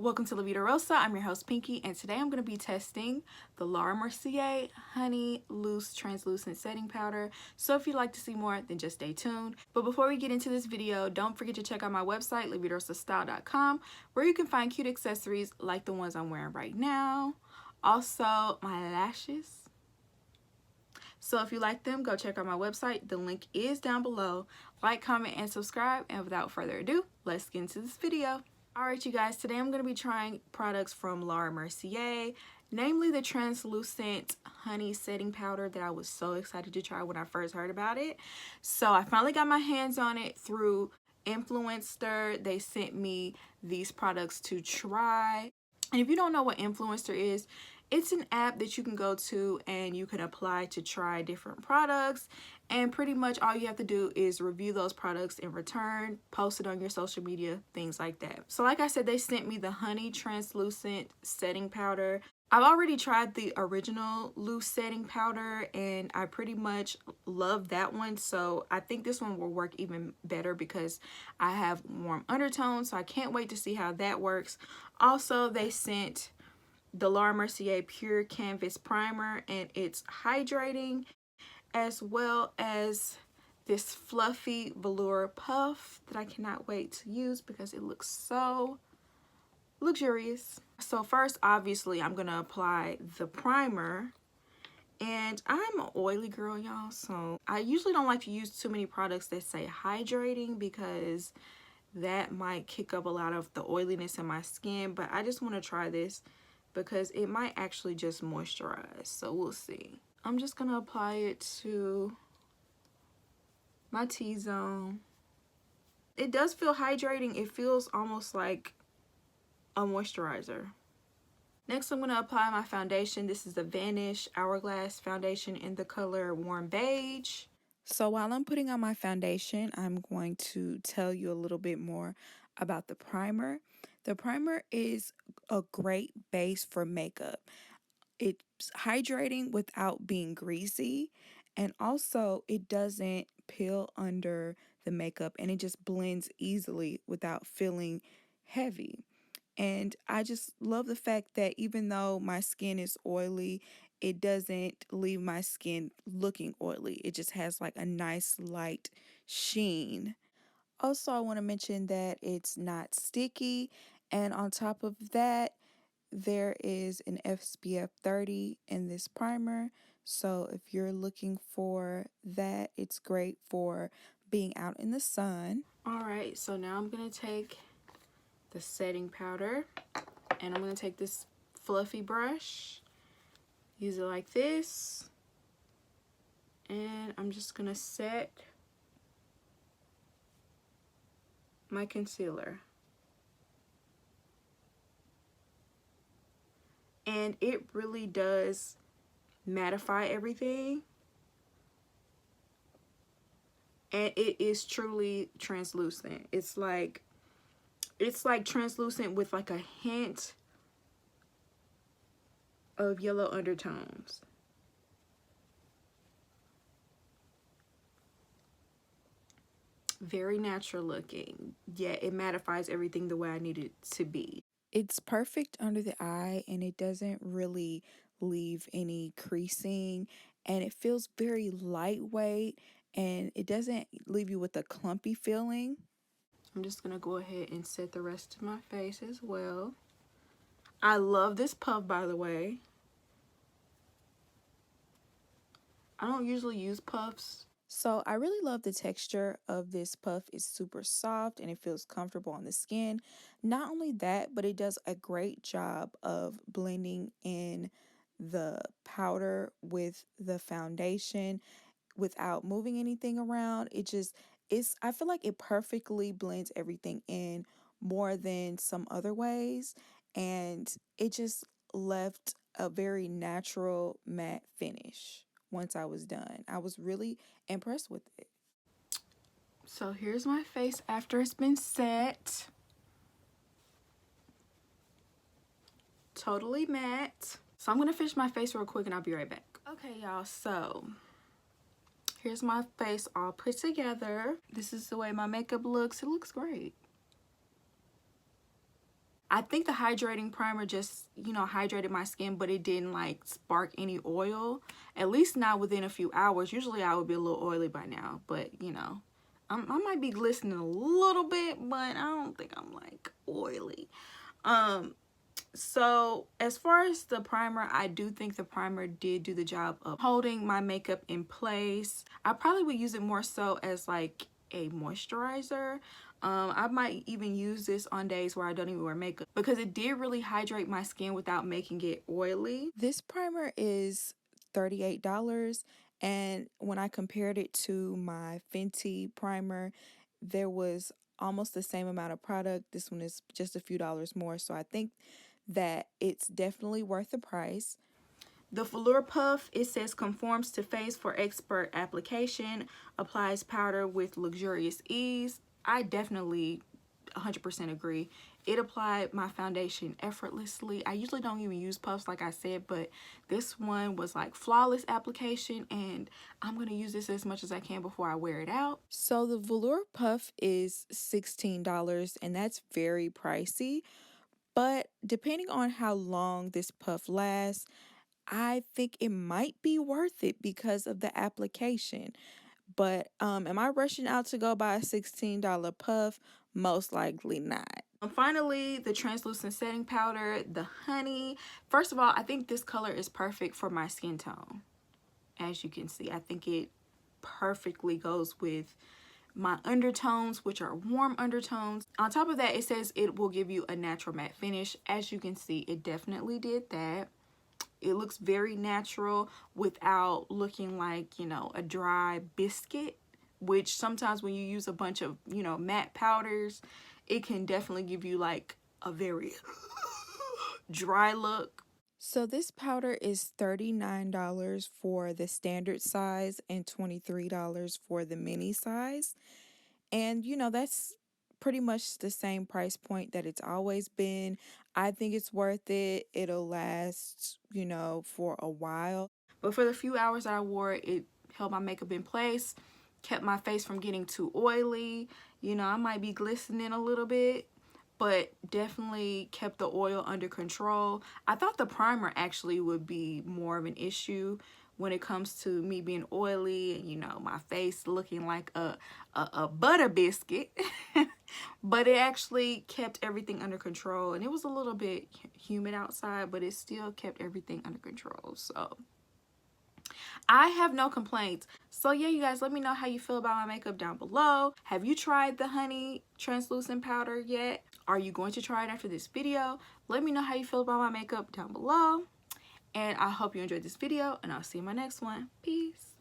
Welcome to La Vida Rosa. I'm your host Pinky, and today I'm going to be testing the Mercier Honey Loose Translucent Setting Powder. So if you'd like to see more, then just stay tuned. But before we get into this video, don't forget to check out my website, lavidarosastyle.com, where you can find cute accessories like the ones I'm wearing right now. Also, my lashes. So if you like them, go check out my website. The link is down below. Like, comment, and subscribe. And without further ado, let's get into this video. Alright you guys, today I'm going to be trying products from Mercier, namely the translucent honey setting powder that I was so excited to try when I first heard about it. So I finally got my hands on it through Influencer. They sent me these products to try. And if you don't know what Influencer is, it's an app that you can go to and you can apply to try different products, and pretty much all you have to do is review those products in return, post it on your social media, things like that. So like I said, they sent me the honey translucent setting powder. I've already tried the original loose setting powder and I pretty much love that one, so I think this one will work even better because I have warm undertones, so I can't wait to see how that works. Also, they sent the Mercier Pure Canvas Primer, and it's hydrating, as well as this fluffy Velour Puff that I cannot wait to use because it looks so luxurious. So first, obviously, I'm going to apply the primer. And I'm an oily girl, y'all, so I usually don't like to use too many products that say hydrating because that might kick up a lot of the oiliness in my skin. But I just want to try this because it might actually just moisturize, so we'll see. I'm just gonna apply it to my T-zone. It does feel hydrating. It feels almost like a moisturizer. Next, I'm gonna apply my foundation. This is the Vanish Hourglass foundation in the color Warm Beige. So while I'm putting on my foundation, I'm going to tell you a little bit more about the primer. The primer is a great base for makeup. It's hydrating without being greasy, and also it doesn't peel under the makeup, and it just blends easily without feeling heavy. And I just love the fact that even though my skin is oily, it doesn't leave my skin looking oily. It just has like a nice light sheen. Also, I want to mention that it's not sticky, and on top of that, there is an SPF 30 in this primer. So if you're looking for that, it's great for being out in the sun. Alright, so now I'm going to take the setting powder, and I'm going to take this fluffy brush, use it like this, and I'm just going to set my concealer. And it really does mattify everything, and it is truly translucent. It's like translucent with like a hint of yellow undertones. Very natural looking, yet it mattifies everything the way I need it to be. It's perfect under the eye, and it doesn't really leave any creasing, and it feels very lightweight, and it doesn't leave you with a clumpy feeling. I'm just gonna go ahead and set the rest of my face as well. I love this puff, by the way. I don't usually use puffs, so I really love the texture of this puff. It's super soft and it feels comfortable on the skin. Not only that, but it does a great job of blending in the powder with the foundation without moving anything around. I feel like it perfectly blends everything in more than some other ways, and it just left a very natural matte finish. Once I was done, I was really impressed with it. So here's my face after it's been set. Totally matte. So I'm gonna finish my face real quick and I'll be right back. Okay, y'all, so here's my face all put together. This is the way my makeup looks. It looks great. I think the hydrating primer just, you know, hydrated my skin, but it didn't like spark any oil, at least not within a few hours. Usually I would be a little oily by now, but you know, I might be glistening a little bit, but I don't think I'm like oily. So as far as the primer, I do think the primer did do the job of holding my makeup in place. I probably would use it more so as like a moisturizer. I might even use this on days where I don't even wear makeup because it did really hydrate my skin without making it oily. This primer is $38, and when I compared it to my Fenty primer, there was almost the same amount of product. This one is just a few dollars more, so I think that it's definitely worth the price. The Velour Puff, it says conforms to face for expert application, applies powder with luxurious ease. I definitely 100% agree. It applied my foundation effortlessly. I usually don't even use puffs like I said, but this one was like flawless application, and I'm going to use this as much as I can before I wear it out. So the Velour Puff is $16, and that's very pricey. But depending on how long this puff lasts, I think it might be worth it because of the application. But am I rushing out to go buy a $16 puff? Most likely not. Finally, the translucent setting powder, the honey. First of all, I think this color is perfect for my skin tone. As you can see, I think it perfectly goes with my undertones, which are warm undertones. On top of that, it says it will give you a natural matte finish. As you can see, it definitely did that. It looks very natural without looking like, you know, a dry biscuit, which sometimes when you use a bunch of, you know, matte powders, it can definitely give you like a very dry look. So this powder is $39 for the standard size and $23 for the mini size. And you know, that's pretty much the same price point that it's always been. I think it's worth it. It'll last, you know, for a while. But for the few hours I wore it, it held my makeup in place, kept my face from getting too oily. You know, I might be glistening a little bit, but definitely kept the oil under control. I thought the primer actually would be more of an issue when it comes to me being oily and, you know, my face looking like a butter biscuit. But it actually kept everything under control, and it was a little bit humid outside, but it still kept everything under control. So I have no complaints. So yeah, you guys, let me know how you feel about my makeup down below. Have you tried the honey translucent powder yet? Are you going to try it after this video? Let me know how you feel about my makeup down below. And I hope you enjoyed this video, and I'll see you in my next one. Peace.